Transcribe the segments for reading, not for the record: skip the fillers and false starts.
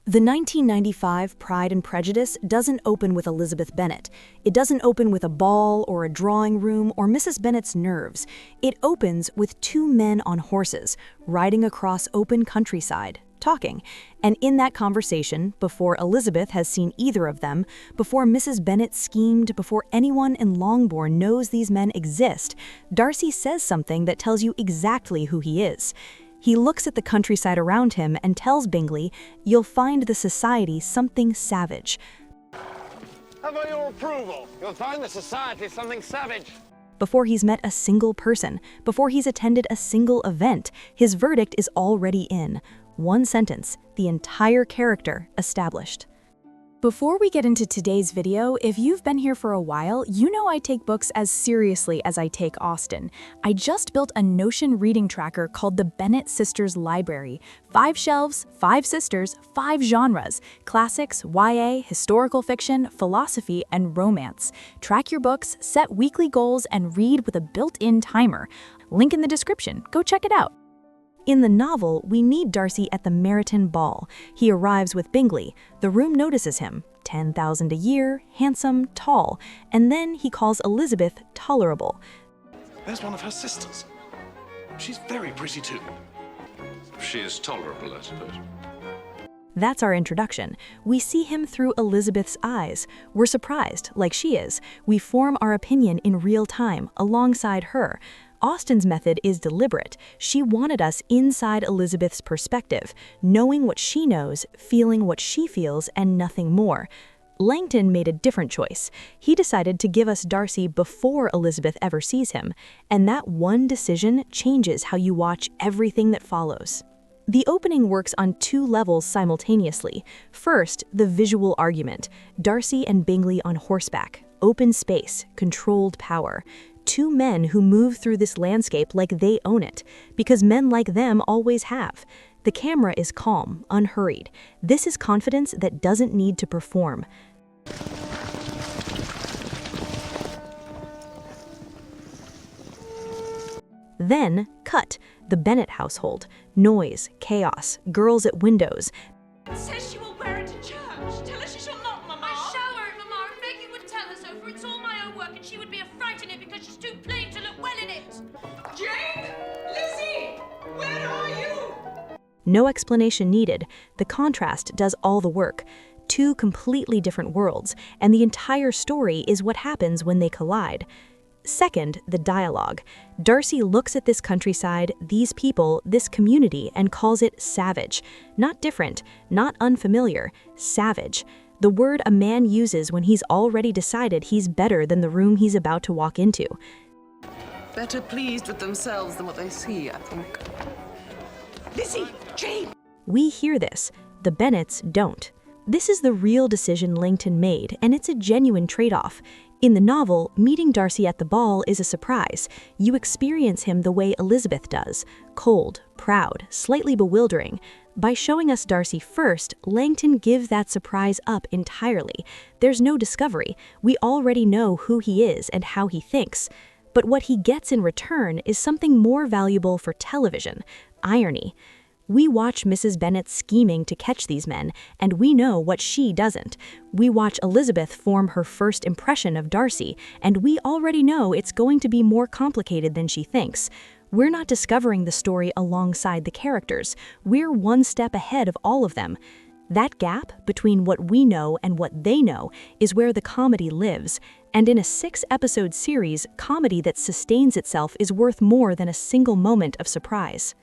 The 1995 Pride and Prejudice doesn't open with Elizabeth Bennet. It doesn't open with a ball or a drawing room or Mrs. Bennet's nerves. It opens with two men on horses, riding across open countryside, talking. And in that conversation, before Elizabeth has seen either of them, before Mrs. Bennet schemed, before anyone in Longbourn knows these men exist, Darcy says something that tells you exactly who he is. He looks at the countryside around him and tells Bingley, "You'll find the society something savage." Have I your approval? You'll find the society something savage. Before he's met a single person, before he's attended a single event, his verdict is already in. One sentence, the entire character established. Before we get into today's video, if you've been here for a while, you know I take books as seriously as I take Austen. I just built a Notion reading tracker called the Bennet Sisters Library. 5 shelves, 5 sisters, 5 genres: classics, YA, historical fiction, philosophy, and romance. Track your books, set weekly goals, and read with a built-in timer. Link in the description. Go check it out. In the novel, we meet Darcy at the Meryton ball. He arrives with Bingley. The room notices him. 10,000 a year, handsome, tall. And then he calls Elizabeth tolerable. There's one of her sisters. She's very pretty too. She is tolerable, I suppose. That's our introduction. We see him through Elizabeth's eyes. We're surprised, like she is. We form our opinion in real time, alongside her. Austen's method is deliberate. She wanted us inside Elizabeth's perspective, knowing what she knows, feeling what she feels, and nothing more. Langton made a different choice. He decided to give us Darcy before Elizabeth ever sees him, and that one decision changes how you watch everything that follows. The opening works on 2 levels simultaneously. First, the visual argument. Darcy and Bingley on horseback, open space, controlled power. 2 men who move through this landscape like they own it, because men like them always have. The camera is calm, unhurried. This is confidence that doesn't need to perform. Then, cut. The Bennet household. Noise, chaos, girls at windows. It says she will wear it to church. Tell her she shall not, Mama. I shall wear it, Mama, and Maggie would tell her so, for it's all my own work, and she would be a fright in it because she's too plain to look well in it. Jane! Lizzie! Where are you? No explanation needed. The contrast does all the work. 2 completely different worlds, and the entire story is what happens when they collide. Second, the dialogue. Darcy looks at this countryside, these people, this community, and calls it savage. Not different, not unfamiliar, savage. The word a man uses when he's already decided he's better than the room he's about to walk into. Better pleased with themselves than what they see, I think. Lizzie! Jane! We hear this. The Bennets don't. This is the real decision Langton made, and it's a genuine trade-off. In the novel, meeting Darcy at the ball is a surprise. You experience him the way Elizabeth does, cold, proud, slightly bewildering. By showing us Darcy first, Langton gives that surprise up entirely. There's no discovery. We already know who he is and how he thinks. But what he gets in return is something more valuable for television: irony. We watch Mrs. Bennet scheming to catch these men, and we know what she doesn't. We watch Elizabeth form her first impression of Darcy, and we already know it's going to be more complicated than she thinks. We're not discovering the story alongside the characters. We're one step ahead of all of them. That gap between what we know and what they know is where the comedy lives. And in a 6-episode series, comedy that sustains itself is worth more than a single moment of surprise.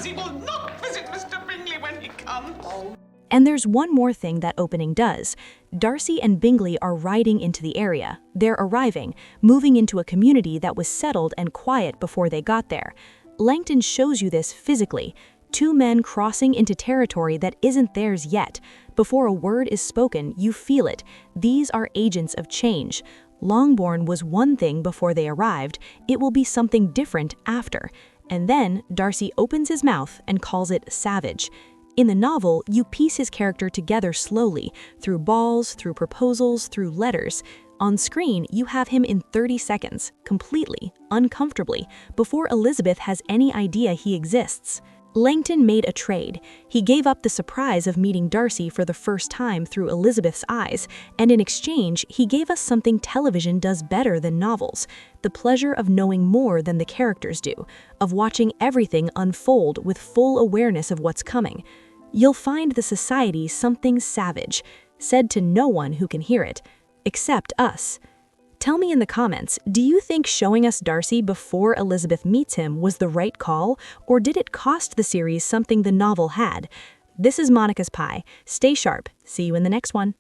He will not visit Mr. Bingley when he comes. And there's one more thing that opening does. Darcy and Bingley are riding into the area. They're arriving, moving into a community that was settled and quiet before they got there. Langton shows you this physically. 2 men crossing into territory that isn't theirs yet. Before a word is spoken, you feel it. These are agents of change. Longbourn was one thing before they arrived. It will be something different after. And then Darcy opens his mouth and calls it savage. In the novel, you piece his character together slowly, through balls, through proposals, through letters. On screen, you have him in 30 seconds, completely, uncomfortably, before Elizabeth has any idea he exists. Langton made a trade. He gave up the surprise of meeting Darcy for the first time through Elizabeth's eyes, and in exchange, he gave us something television does better than novels: the pleasure of knowing more than the characters do, of watching everything unfold with full awareness of what's coming. You'll find the society something savage, said to no one who can hear it, except us. Tell me in the comments, do you think showing us Darcy before Elizabeth meets him was the right call, or did it cost the series something the novel had? This is Monica's Pie. Stay sharp. See you in the next one.